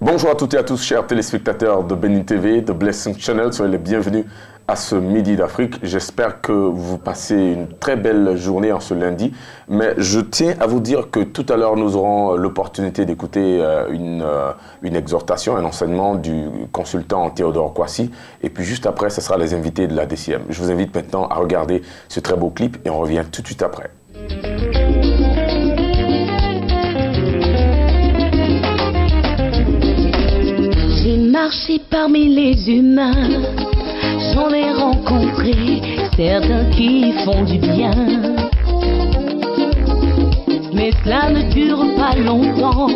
Bonjour à toutes et à tous, chers téléspectateurs de Benin TV, de Blessing Channel, soyez les bienvenus à ce Midi d'Afrique. J'espère que vous passez une très belle journée en ce lundi, mais je tiens à vous dire que tout à l'heure nous aurons l'opportunité d'écouter une exhortation, un enseignement du consultant Théodore Kwasi, et puis juste après ce sera les invités de la DCM. Je vous invite maintenant à regarder ce très beau clip et on revient tout de suite après. J'ai marché parmi les humains, j'en ai rencontré certains qui font du bien. Mais cela ne dure pas longtemps,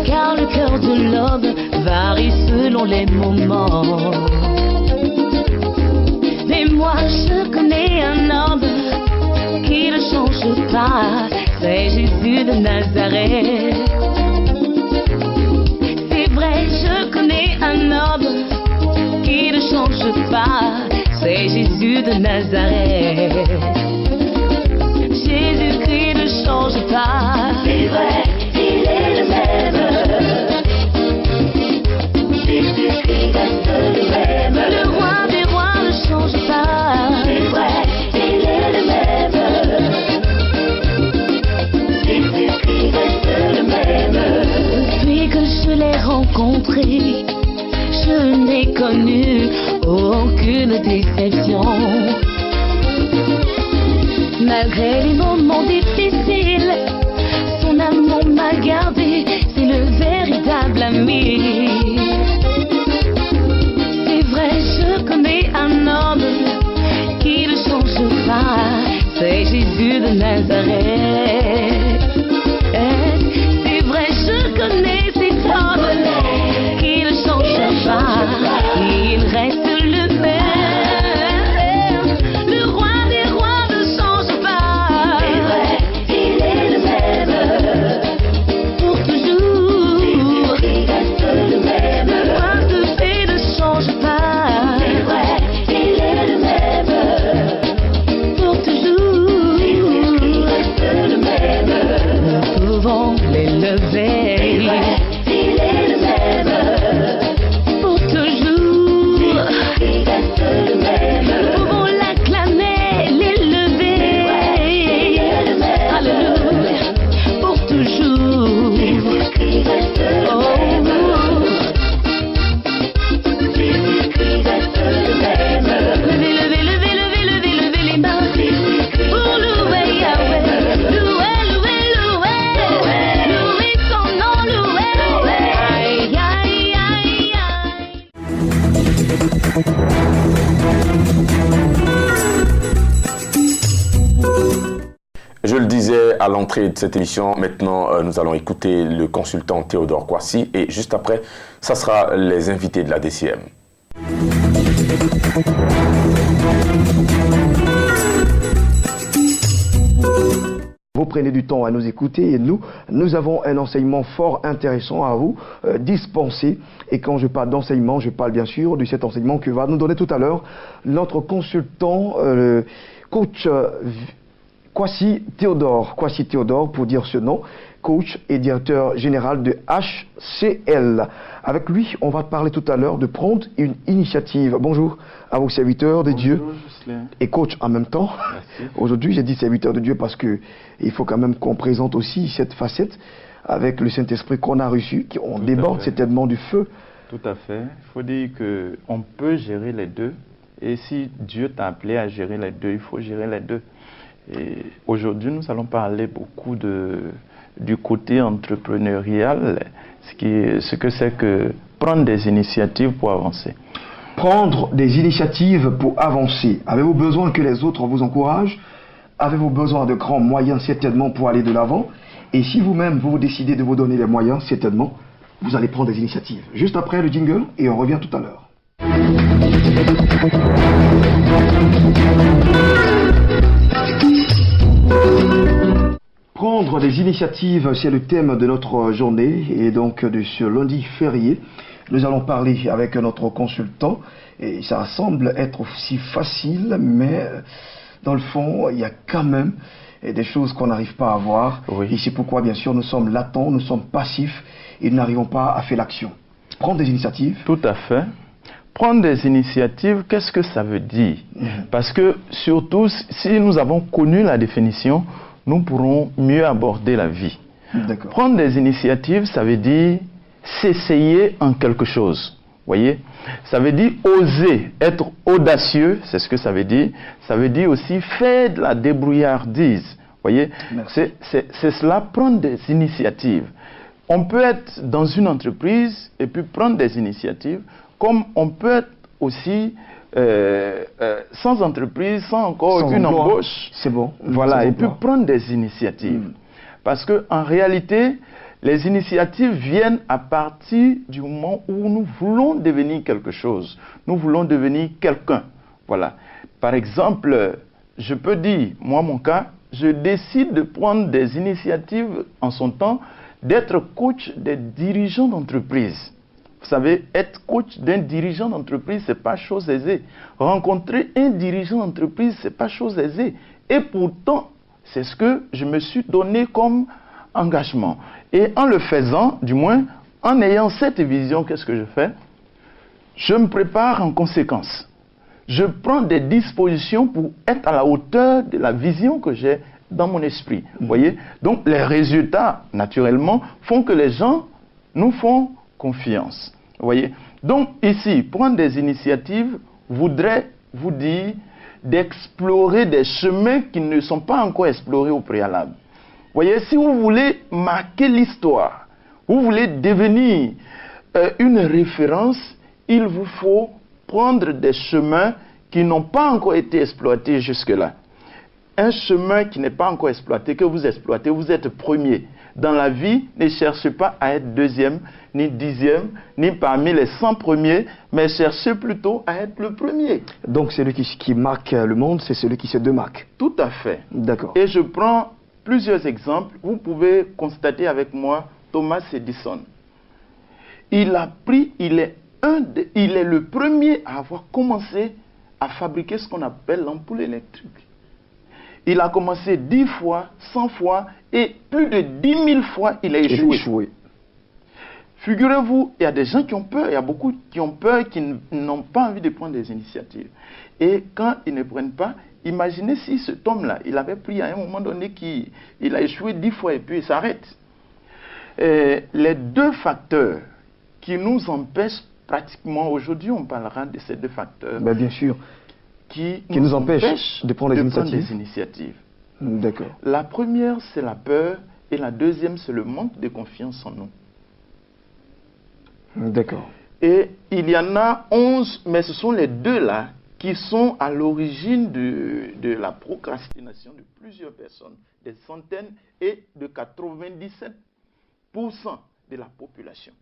car le cœur de l'homme varie selon les moments. Mais moi je connais un homme qui ne change pas, c'est Jésus de Nazareth. Je connais un homme qui ne change pas, c'est Jésus de Nazareth. Jésus-Christ ne change pas, c'est vrai, il est le même. Jésus-Christ reste le même. Le roi des rois ne change pas, c'est vrai, il est le même. Jésus-Christ reste le même. Depuis que je l'ai rencontré, je n'ai connu aucune déception. Malgré les moments difficiles, son amour m'a gardé, c'est le véritable ami. C'est vrai, je connais un homme qui ne change pas, c'est Jésus de Nazareth. C'est vrai, je connais cet homme qui ne change pas, il reste le même. Le roi des rois ne change pas, c'est vrai, il est le même. Pour toujours, il reste le même. Le roi de paix ne change pas, c'est vrai, il est le même. Pour toujours, il reste le même. Nous pouvons l'élever. Je le disais à l'entrée de cette émission, maintenant nous allons écouter le consultant Théodore Kwasi et juste après, ça sera les invités de la DCM. Vous prenez du temps à nous écouter et nous avons un enseignement fort intéressant à vous dispenser. Et quand je parle d'enseignement, je parle bien sûr de cet enseignement que va nous donner tout à l'heure notre consultant, coach Kwasi Théodore, pour dire ce nom, coach et directeur général de HCL. Avec lui, on va parler tout à l'heure de prendre une initiative. Bonjour à vos serviteurs de Dieu et coach en même temps. Aujourd'hui, j'ai dit serviteur de Dieu parce que il faut quand même qu'on présente aussi cette facette avec le Saint-Esprit qu'on a reçu, qu'on déborde certainement du feu. Tout à fait. Il faut dire qu'on peut gérer les deux. Et si Dieu t'a appelé à gérer les deux, il faut gérer les deux. Et aujourd'hui, nous allons parler beaucoup du côté entrepreneurial, ce que c'est que prendre des initiatives pour avancer. Prendre des initiatives pour avancer. Avez-vous besoin que les autres vous encouragent? Avez-vous besoin de grands moyens certainement pour aller de l'avant? Et si vous-même vous décidez de vous donner les moyens, certainement, vous allez prendre des initiatives. Juste après le jingle et on revient tout à l'heure. Prendre des initiatives, c'est le thème de notre journée et donc de ce lundi férié. Nous allons parler avec notre consultant et ça semble être aussi facile, mais dans le fond, il y a quand même des choses qu'on n'arrive pas à voir. Oui. Et c'est pourquoi, bien sûr, nous sommes latents, nous sommes passifs et nous n'arrivons pas à faire l'action. Prendre des initiatives. Tout à fait. Prendre des initiatives, qu'est-ce que ça veut dire? Parce que, surtout, si nous avons connu la définition, nous pourrons mieux aborder la vie. D'accord. Prendre des initiatives, ça veut dire s'essayer en quelque chose. Voyez? Ça veut dire oser, être audacieux, c'est ce que ça veut dire. Ça veut dire aussi faire de la débrouillardise. Voyez? C'est cela, prendre des initiatives. On peut être dans une entreprise et puis prendre des initiatives, comme on peut être aussi sans entreprise, sans encore aucune embauche. C'est bon. Voilà, et puis prendre des initiatives. Parce qu'en réalité, les initiatives viennent à partir du moment où nous voulons devenir quelque chose. Nous voulons devenir quelqu'un. Voilà. Par exemple, je peux dire, moi, mon cas, je décide de prendre des initiatives en son temps, d'être coach des dirigeants d'entreprise. Vous savez, être coach d'un dirigeant d'entreprise, ce n'est pas chose aisée. Rencontrer un dirigeant d'entreprise, ce n'est pas chose aisée. Et pourtant, c'est ce que je me suis donné comme engagement. Et en le faisant, du moins, en ayant cette vision, qu'est-ce que je fais? Je me prépare en conséquence. Je prends des dispositions pour être à la hauteur de la vision que j'ai dans mon esprit. Vous voyez? Donc, les résultats, naturellement, font que les gens nous font confiance. Vous voyez? Donc, ici, prendre des initiatives voudrait vous dire d'explorer des chemins qui ne sont pas encore explorés au préalable. Vous voyez, si vous voulez marquer l'histoire, vous voulez devenir une référence, il vous faut prendre des chemins qui n'ont pas encore été exploités jusque-là. Un chemin qui n'est pas encore exploité, que vous exploitez, vous êtes premier. Dans la vie, ne cherchez pas à être deuxième, ni dixième, ni parmi les 100 premiers, mais cherchez plutôt à être le premier. Donc celui qui marque le monde, c'est celui qui se démarque. Tout à fait. D'accord. Et je prends plusieurs exemples. Vous pouvez constater avec moi Thomas Edison. Il est le premier à avoir commencé à fabriquer ce qu'on appelle l'ampoule électrique. Il a commencé 10 fois, 100 fois, et plus de 10 000 fois, il a échoué. Figurez-vous, il y a des gens qui ont peur, il y a beaucoup qui ont peur, qui n'ont pas envie de prendre des initiatives. Et quand ils ne prennent pas, imaginez si cet homme-là, il avait pris à un moment donné qu'il a échoué 10 fois et puis il s'arrête. Les deux facteurs qui nous empêchent pratiquement, aujourd'hui on parlera de ces deux facteurs. Ben bien sûr. Qui nous empêchent de prendre des initiatives. D'accord. La première, c'est la peur, et la deuxième, c'est le manque de confiance en nous. D'accord. Et il y en a 11, mais ce sont les deux-là qui sont à l'origine de la procrastination de plusieurs personnes, des centaines et de 97% de la population.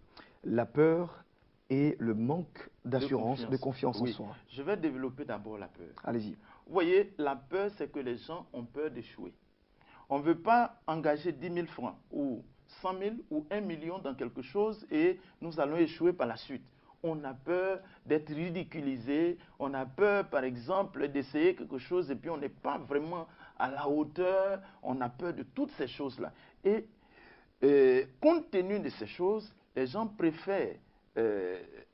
La peur et le manque d'assurance, de confiance en oui. soi. Je vais développer d'abord la peur. Allez-y. Vous voyez, la peur, c'est que les gens ont peur d'échouer. On ne veut pas engager 10 000 francs ou 100 000 ou 1 million dans quelque chose et nous allons échouer par la suite. On a peur d'être ridiculisé, on a peur, par exemple, d'essayer quelque chose et puis on n'est pas vraiment à la hauteur, on a peur de toutes ces choses-là. Et compte tenu de ces choses, les gens préfèrent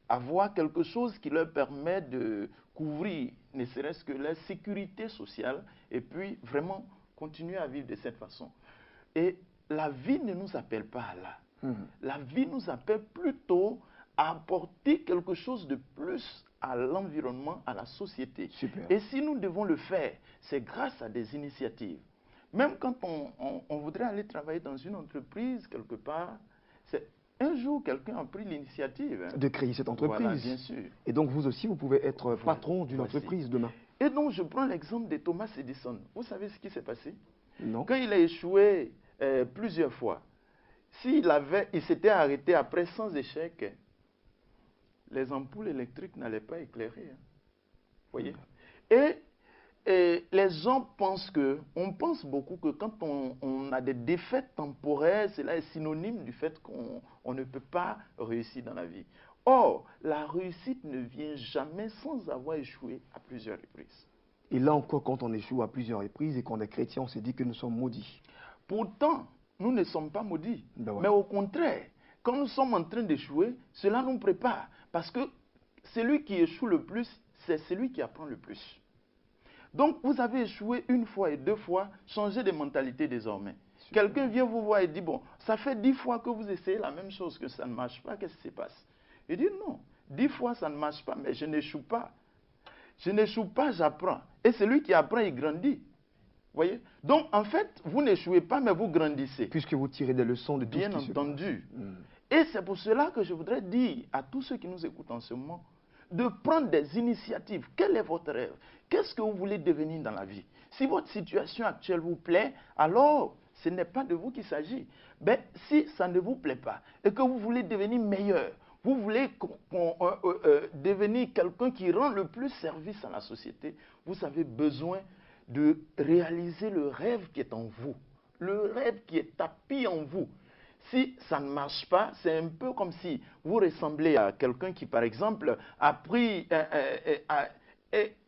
avoir quelque chose qui leur permet de couvrir, ne serait-ce que la sécurité sociale, et puis vraiment continuer à vivre de cette façon. Et la vie ne nous appelle pas à là. La vie nous appelle plutôt à apporter quelque chose de plus à l'environnement, à la société. Super. Et si nous devons le faire, c'est grâce à des initiatives. Même quand on voudrait aller travailler dans une entreprise quelque part, c'est un jour, quelqu'un a pris l'initiative. De créer cette entreprise. Voilà, bien sûr. Et donc, vous aussi, vous pouvez être patron d'une entreprise demain. Et donc, je prends l'exemple de Thomas Edison. Vous savez ce qui s'est passé? Non. Quand il a échoué plusieurs fois, il s'était arrêté après 100 échecs, les ampoules électriques n'allaient pas éclairer. Voyez? Et Et les gens pensent on pense beaucoup que quand on a des défaites temporaires, cela est synonyme du fait qu'on ne peut pas réussir dans la vie. Or, la réussite ne vient jamais sans avoir échoué à plusieurs reprises. Et là encore, quand on échoue à plusieurs reprises et qu'on est chrétien, on se dit que nous sommes maudits. Pourtant, nous ne sommes pas maudits. Ben ouais. Mais au contraire, quand nous sommes en train d'échouer, cela nous prépare. Parce que celui qui échoue le plus, c'est celui qui apprend le plus. Donc, vous avez échoué une fois et deux fois, changez de mentalité désormais. Quelqu'un vient vous voir et dit, bon, ça fait 10 fois que vous essayez la même chose, que ça ne marche pas, qu'est-ce qui se passe? Il dit, non, 10 fois ça ne marche pas, mais je n'échoue pas. Je n'échoue pas, j'apprends. Et celui qui apprend, il grandit. Voyez? Donc, en fait, vous n'échouez pas, mais vous grandissez. Puisque vous tirez des leçons de tout Bien ce qui se entendu. passe. Et c'est pour cela que je voudrais dire à tous ceux qui nous écoutent en ce moment, de prendre des initiatives. Quel est votre rêve? Qu'est-ce que vous voulez devenir dans la vie? Si votre situation actuelle vous plaît, alors ce n'est pas de vous qu'il s'agit. Mais si ça ne vous plaît pas et que vous voulez devenir meilleur, vous voulez devenir quelqu'un qui rend le plus service à la société, vous avez besoin de réaliser le rêve qui est en vous, le rêve qui est tapis en vous. Si ça ne marche pas, c'est un peu comme si vous ressemblez à quelqu'un qui, par exemple, a pris,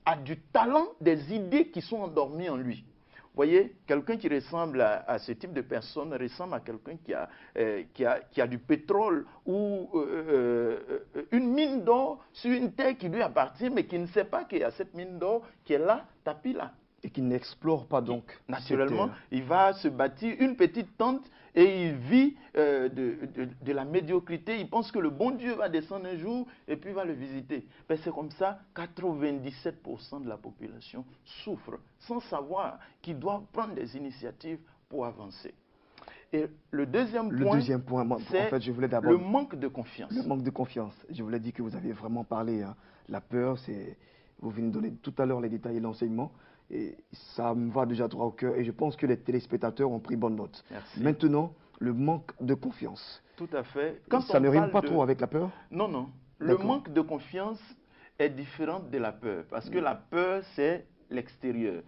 a du talent, des idées qui sont endormies en lui. Vous voyez, quelqu'un qui ressemble à ce type de personne ressemble à quelqu'un qui a du pétrole ou une mine d'or sur une terre qui lui appartient, mais qui ne sait pas qu'il y a cette mine d'or qui est là, tapis là. Et qui n'explore pas donc. Naturellement, il va se bâtir une petite tente et il vit de la médiocrité. Il pense que le bon Dieu va descendre un jour et puis va le visiter. Ben, c'est comme ça, 97% de la population souffre sans savoir qu'ils doivent prendre des initiatives pour avancer. Et le deuxième point, c'est en fait, je voulais d'abord le manque de confiance. Le manque de confiance. Je voulais dire que vous avez vraiment parlé. Hein. La peur, c'est... Vous venez de donner tout à l'heure les détails et l'enseignement. Et ça me va déjà droit au cœur. Et je pense que les téléspectateurs ont pris bonne note. Merci. Maintenant, le manque de confiance. Tout à fait. Ça ne rime pas trop avec la peur? Non, non. Le manque de confiance est différent de la peur. Parce que la peur, c'est l'extérieur,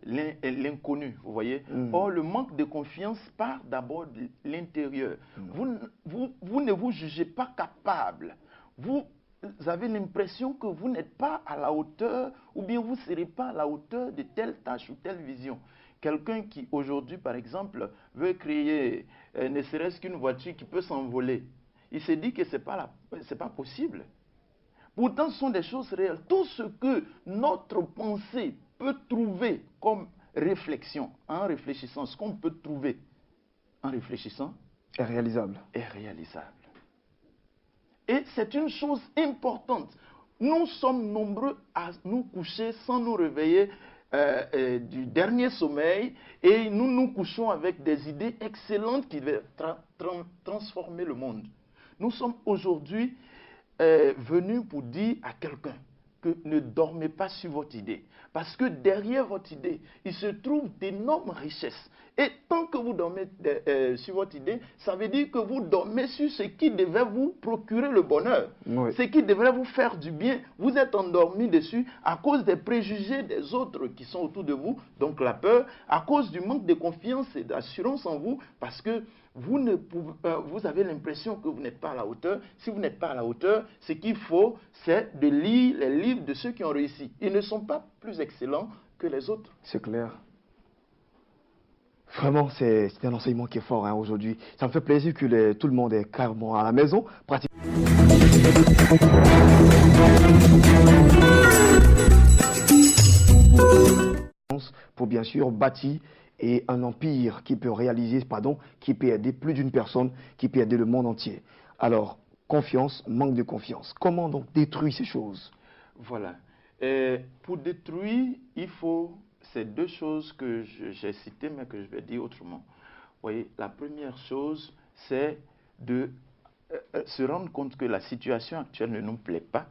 l'inconnu, vous voyez. Or, le manque de confiance part d'abord de l'intérieur. Vous ne vous jugez pas capable. Vous avez l'impression que vous n'êtes pas à la hauteur ou bien vous ne serez pas à la hauteur de telle tâche ou telle vision. Quelqu'un qui aujourd'hui, par exemple, veut créer ne serait-ce qu'une voiture qui peut s'envoler, il se dit que ce n'est pas possible. Pourtant, ce sont des choses réelles. Tout ce que notre pensée peut trouver comme réflexion, en réfléchissant, ce qu'on peut trouver en réfléchissant, est réalisable. Est réalisable. Et c'est une chose importante. Nous sommes nombreux à nous coucher sans nous réveiller du dernier sommeil et nous nous couchons avec des idées excellentes qui vont transformer le monde. Nous sommes aujourd'hui venus pour dire à quelqu'un que ne dormez pas sur votre idée. Parce que derrière votre idée, il se trouve d'énormes richesses. Et tant que vous dormez sur votre idée, ça veut dire que vous dormez sur ce qui devait vous procurer le bonheur. Oui. Ce qui devrait vous faire du bien. Vous êtes endormi dessus à cause des préjugés des autres qui sont autour de vous. Donc la peur, à cause du manque de confiance et d'assurance en vous. Parce que vous avez l'impression que vous n'êtes pas à la hauteur. Si vous n'êtes pas à la hauteur, ce qu'il faut, c'est de lire les livres de ceux qui ont réussi. Ils ne sont pas plus excellents que les autres. C'est clair. Vraiment, c'est un enseignement qui est fort hein, aujourd'hui. Ça me fait plaisir que tout le monde est carrément à la maison. Pour bien sûr bâtir et un empire qui peut réaliser, qui peut aider plus d'une personne, qui peut aider le monde entier. Alors, confiance, manque de confiance. Comment donc détruire ces choses? Voilà. Pour détruire, il faut ces deux choses que j'ai citées, mais que je vais dire autrement. Vous voyez, la première chose, c'est de se rendre compte que la situation actuelle ne nous plaît pas.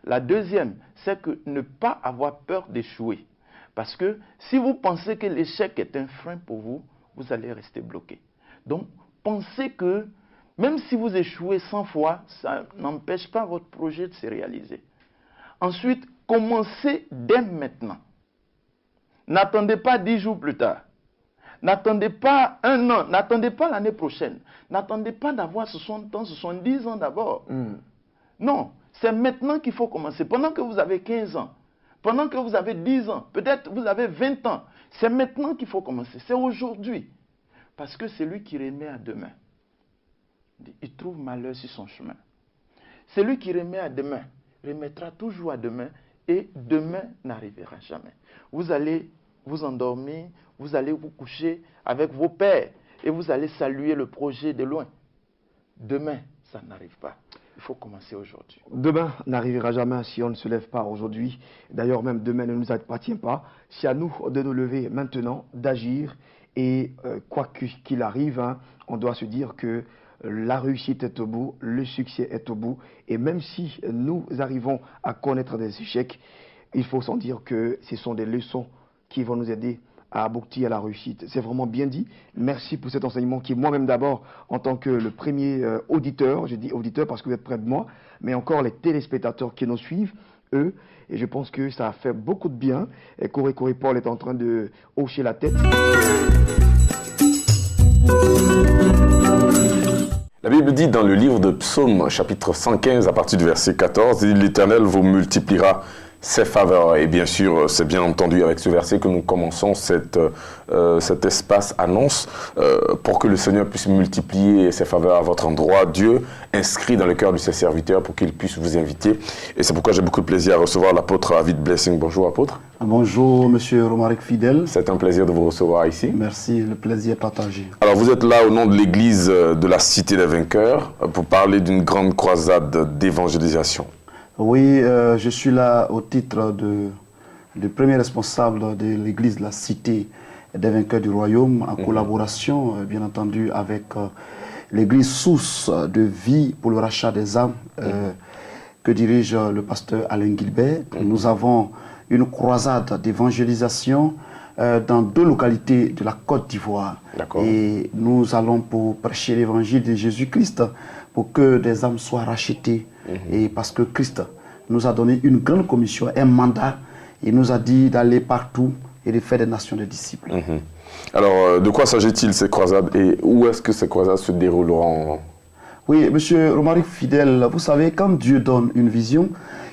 La deuxième, c'est que ne pas avoir peur d'échouer. Parce que si vous pensez que l'échec est un frein pour vous, vous allez rester bloqué. Donc, pensez que même si vous échouez 100 fois, ça n'empêche pas votre projet de se réaliser. Ensuite, commencez dès maintenant. N'attendez pas 10 jours plus tard. N'attendez pas un an. N'attendez pas l'année prochaine. N'attendez pas d'avoir 60 ans, 70 ans d'abord. Non, c'est maintenant qu'il faut commencer. Pendant que vous avez 15 ans, pendant que vous avez 10 ans, peut-être vous avez 20 ans, c'est maintenant qu'il faut commencer. C'est aujourd'hui. Parce que c'est lui qui remet à demain. Il trouve malheur sur son chemin. Celui qui remet à demain remettra toujours à demain et demain n'arrivera jamais. Vous allez vous endormir, vous allez vous coucher avec vos pères et vous allez saluer le projet de loin. Demain, ça n'arrive pas. Il faut commencer aujourd'hui. Demain n'arrivera jamais si on ne se lève pas aujourd'hui. D'ailleurs, même demain ne nous appartient pas. C'est à nous de nous lever maintenant, d'agir. Et quoi qu'il arrive, hein, on doit se dire que la réussite est au bout, le succès est au bout. Et même si nous arrivons à connaître des échecs, il faut s'en dire que ce sont des leçons qui vont nous aider à aboutir à la réussite. C'est vraiment bien dit. Merci pour cet enseignement qui, moi-même d'abord, en tant que le premier auditeur, je dis auditeur parce que vous êtes près de moi, mais encore les téléspectateurs qui nous suivent, eux, et je pense que ça a fait beaucoup de bien. Et Coré Paul est en train de hocher la tête. La Bible dit dans le livre de Psaume, chapitre 115, à partir du verset 14, « L'Éternel vous multipliera ses faveurs ». Et bien sûr, c'est bien entendu avec ce verset que nous commençons cet espace annonce pour que le Seigneur puisse multiplier ses faveurs à votre endroit. Dieu inscrit dans le cœur de ses serviteurs pour qu'ils puissent vous inviter. Et c'est pourquoi j'ai beaucoup de plaisir à recevoir l'apôtre David Blessing. Bonjour apôtre. Bonjour monsieur Romaric Fidèle. C'est un plaisir de vous recevoir ici. Merci, le plaisir est partagé. Alors vous êtes là au nom de l'église de la Cité des Vainqueurs pour parler d'une grande croisade d'évangélisation. Oui, je suis là au titre de premier responsable de l'église de la Cité des Vainqueurs du Royaume, en collaboration, bien entendu, avec l'église source de vie pour le rachat des âmes que dirige le pasteur Alain Gilbert. Nous avons une croisade d'évangélisation dans 2 localités de la Côte d'Ivoire. Et nous allons pour prêcher l'évangile de Jésus-Christ pour que des âmes soient rachetées. Et parce que Christ nous a donné une grande commission, un mandat, il nous a dit d'aller partout et de faire des nations de disciples. Alors, de quoi s'agit-il ces croisades et où est-ce que ces croisades se dérouleront? Oui, monsieur Romaric Fidèle, vous savez, quand Dieu donne une vision,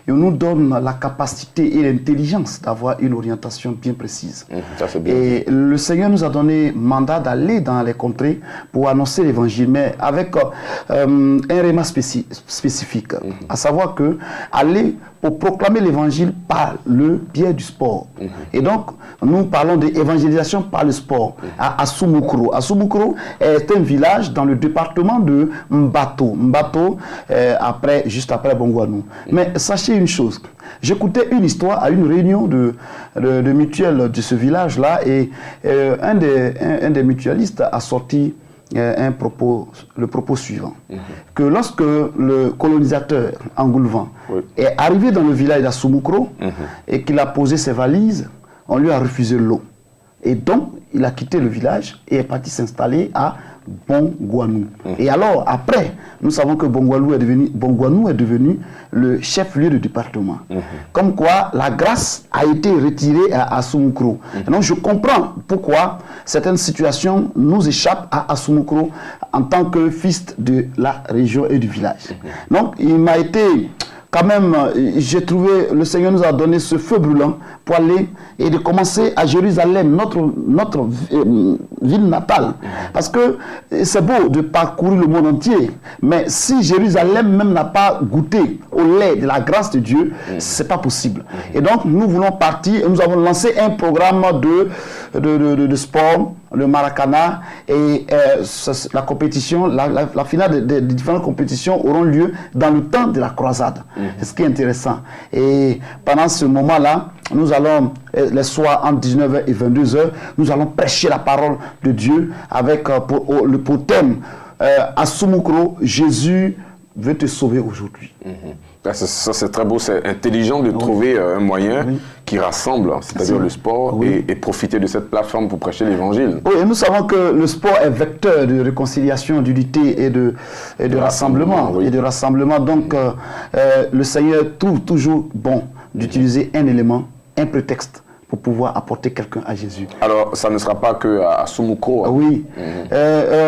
il nous donne la capacité et l'intelligence d'avoir une orientation bien précise. Ça, c'est bien. Et le Seigneur nous a donné mandat d'aller dans les contrées pour annoncer l'évangile, mais avec un réma spécifique, à savoir que aller pour proclamer l'évangile par le biais du sport. Et donc, nous parlons d'évangélisation par le sport à Asumukro. Asumukro est un village dans le département de Mbato. Mbato, juste après Bongouanou. Mais sachez une chose, j'écoutais une histoire à une réunion de mutuelles de ce village-là et un des mutualistes a sorti le propos suivant, que lorsque le colonisateur Angoulvan est arrivé dans le village d'Asumukro et qu'il a posé ses valises, on lui a refusé l'eau. Et donc, il a quitté le village et est parti s'installer à Bongouanou. Et alors, après, nous savons que Bongouanou est devenu le chef-lieu du département. Comme quoi, la grâce a été retirée à Asumukro. Donc, je comprends pourquoi certaines situations nous échappent à Asumukro en tant que fils de la région et du village. Donc, il m'a été... Quand même, j'ai trouvé, le Seigneur nous a donné ce feu brûlant pour aller et de commencer à Jérusalem, notre ville natale. Parce que c'est beau de parcourir le monde entier, mais si Jérusalem même n'a pas goûté au lait de la grâce de Dieu, c'est pas possible. Et donc, nous voulons partir et nous avons lancé un programme de sport, le Maracana, et la compétition, la finale des différentes compétitions auront lieu dans le temps de la croisade. C'est ce qui est intéressant. Et pendant ce moment-là, nous allons, les soirs entre 19h et 22h, nous allons prêcher la parole de Dieu avec pour thème Asumukro, Jésus veut te sauver aujourd'hui. Ça, c'est très beau, c'est intelligent de trouver un moyen qui rassemble, c'est-à-dire le sport, et profiter de cette plateforme pour prêcher l'évangile. Oui, et nous savons que le sport est vecteur de réconciliation, d'unité et de rassemblement. Et de rassemblement. Donc, le Seigneur trouve toujours bon d'utiliser un élément, un prétexte, pour pouvoir apporter quelqu'un à Jésus. Alors, ça ne sera pas que à Soumokro. Hein? Oui,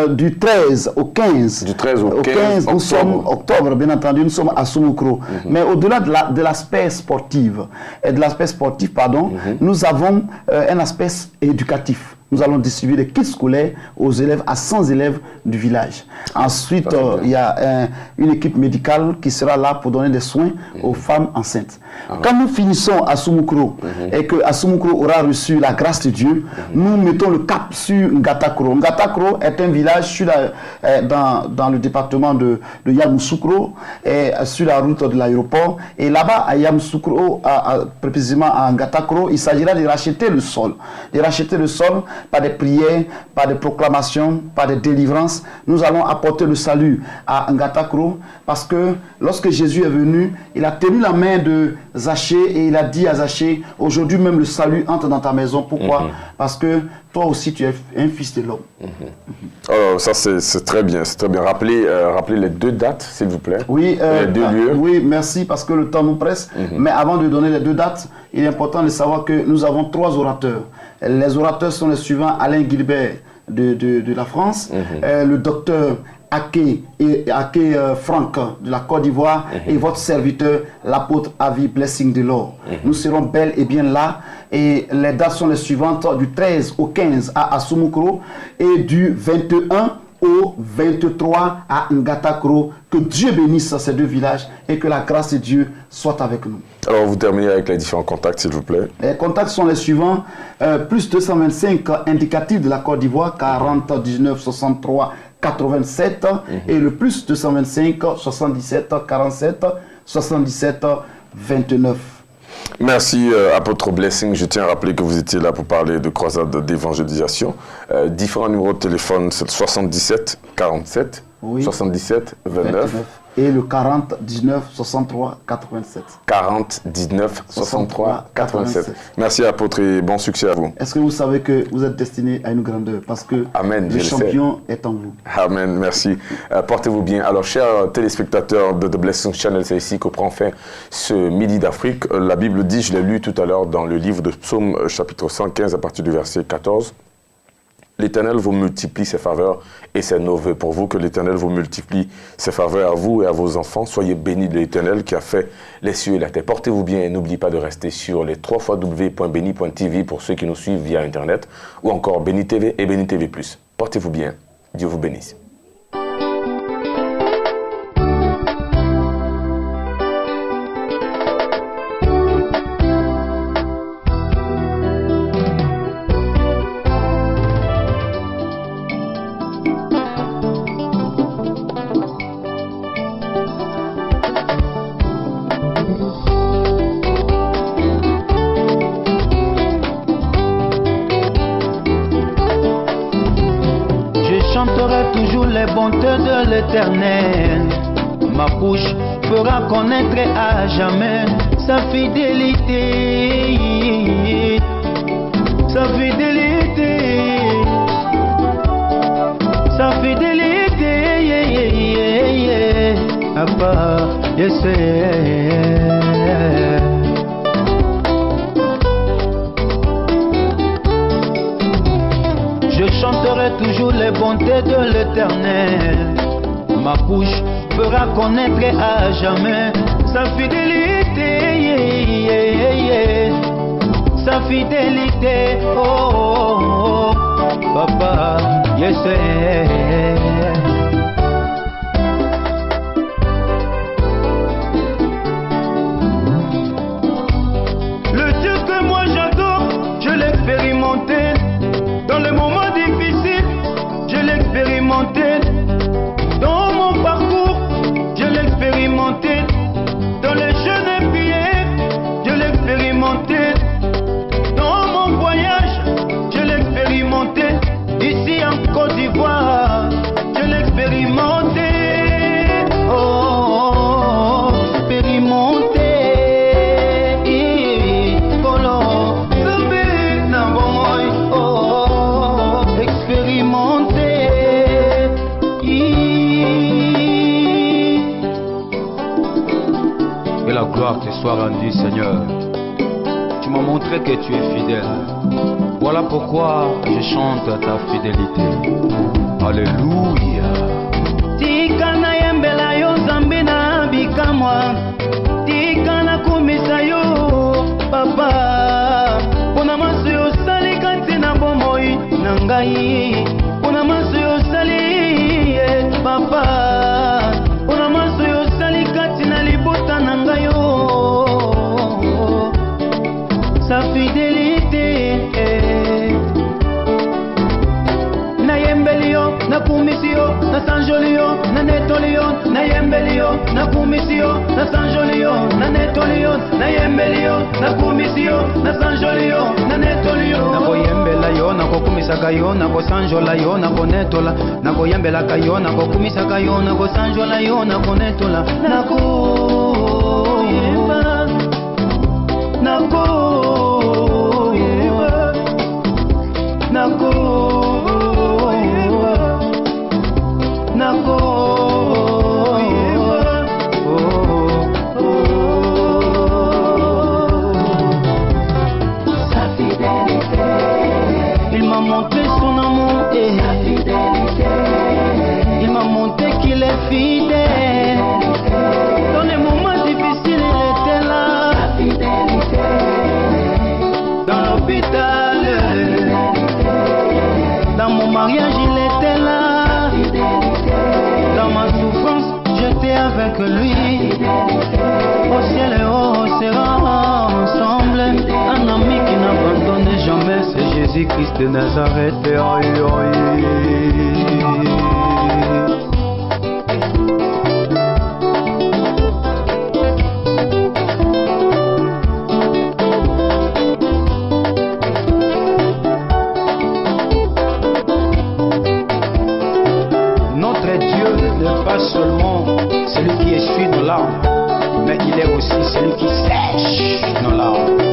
du 13 au 15. Du 13 au 15 nous sommes octobre, bien entendu, nous sommes à Soumokro. Mais au-delà de l'aspect sportif, nous avons un aspect éducatif. Nous allons distribuer des kits scolaires aux élèves, à 100 élèves du village. Ensuite, il y a une équipe médicale qui sera là pour donner des soins aux femmes enceintes. Quand nous finissons à Soumokro et que Soumokro aura reçu la grâce de Dieu, nous mettons le cap sur Ngatakro. Ngatakro est un village dans le département de Yamoussoukro, sur la route de l'aéroport. Et là-bas, à Yamoussoukro, précisément à Ngatakro, il s'agira de racheter le sol. De racheter le sol par des prières, par des proclamations, par des délivrances. Nous allons apporter le salut à Ngatakro parce que lorsque Jésus est venu, il a tenu la main de Zachée et il a dit à Zachée, aujourd'hui même le salut entre dans ta maison. Pourquoi? Parce que toi aussi tu es un fils de l'homme. Alors ça c'est très bien, c'est très bien. Rappelez les 2 dates, s'il vous plaît. Oui, les 2 lieux. Oui, merci parce que le temps nous presse. Mais avant de donner les 2 dates, il est important de savoir que nous avons 3 orateurs. Les orateurs sont les suivants: Alain Gilbert de la France, le docteur Ake Franck de la Côte d'Ivoire et votre serviteur, l'apôtre Avi Blessing de l'Or. Nous serons bel et bien là et les dates sont les suivantes: du 13 au 15 à Soumokro et du 21 au 23 à Ngatakro. Que Dieu bénisse ces 2 villages et que la grâce de Dieu soit avec nous. Alors vous terminez avec les différents contacts, s'il vous plaît. Les contacts sont les suivants: plus 225 indicatifs de la Côte d'Ivoire, 40 19 63 87 et le plus 225 77 47 77 29. Merci, apôtre Blessing. Je tiens à rappeler que vous étiez là pour parler de croisade d'évangélisation. Différents numéros de téléphone, c'est 77 47 77 29. Et le 40 19 63 87. 40 19 63 87. Merci, apôtre, et bon succès à vous. Est-ce que vous savez que vous êtes destiné à une grandeur? Parce que Amen, le champion est en vous. Amen, merci. Portez-vous bien. Alors, chers téléspectateurs de The Blessing Channel, c'est ici qu'on prend fin ce Midi d'Afrique. La Bible dit, je l'ai lu tout à l'heure dans le livre de Psaume, chapitre 115, à partir du verset 14. L'Éternel vous multiplie ses faveurs et ses nos vœux pour vous, que l'Éternel vous multiplie ses faveurs à vous et à vos enfants. Soyez bénis de l'Éternel qui a fait les cieux et la terre. Portez-vous bien et n'oubliez pas de rester sur les www.beni.tv pour ceux qui nous suivent via Internet ou encore Beni TV et Beni TV+. Portez-vous bien. Dieu vous bénisse. De l'Éternel, ma bouche fera connaître à jamais sa fidélité, sa fidélité, sa fidélité, Abba, je sais. Je chanterai toujours les bontés de l'Éternel. Ma bouche fera connaître à jamais sa fidélité, sa fidélité. Oh, papa, je sais. Le Dieu que moi j'adore, je l'ai expérimenté. Dans les moments difficiles, je l'ai expérimenté. Dans mon parcours, je l'ai expérimenté. Dans les jeûnes et prières, je l'ai expérimenté. Dans mon voyage, je l'ai expérimenté. Ici en Côte d'Ivoire, je l'ai expérimenté. Oh, expérimenté. Que la gloire te soit rendue, Seigneur. Tu tu m'as montré que tu es fidèle. Voilà pourquoi je chante ta fidélité. Alléluia. Tika na yembela yo Nzambe na bikamwa. Tika na kumisa yo papa. Pona maso yo sali kati na bomoi na ngai. Pona maso yo sali papa. Pona maso yo sali kati na libota na ngai yo. Sa fidélité. Na yembelio, na kumisio, na sanjolio, na netolio, na yembelio, na kumisio, na sanjolio, na netolio, na yembelio, na kumisio, na sanjolio, na netolio. Na koyembela yo, na kokumisaka yo, na kosanjola yo, na konetola, na koyembelaka yo, na kokumisaka yo, na kosanjola yo, na konetola. Na koyemba, na koyemba, na koyemba. Il m'a montré son amour et sa fidélité. Il m'a montré qu'il est fidèle. Dans les moments difficiles, il était là. Sa fidélité. Dans l'hôpital, dans mon mariage, il était là. Dans ma souffrance, j'étais avec lui. Au ciel et au sera ensemble. Un ami qui n'abandonne jamais, c'est Jésus-Christ de Nazareth. Aïe, aïe. Seulement celui qui essuie nos larmes, mais il est aussi celui qui sèche nos larmes.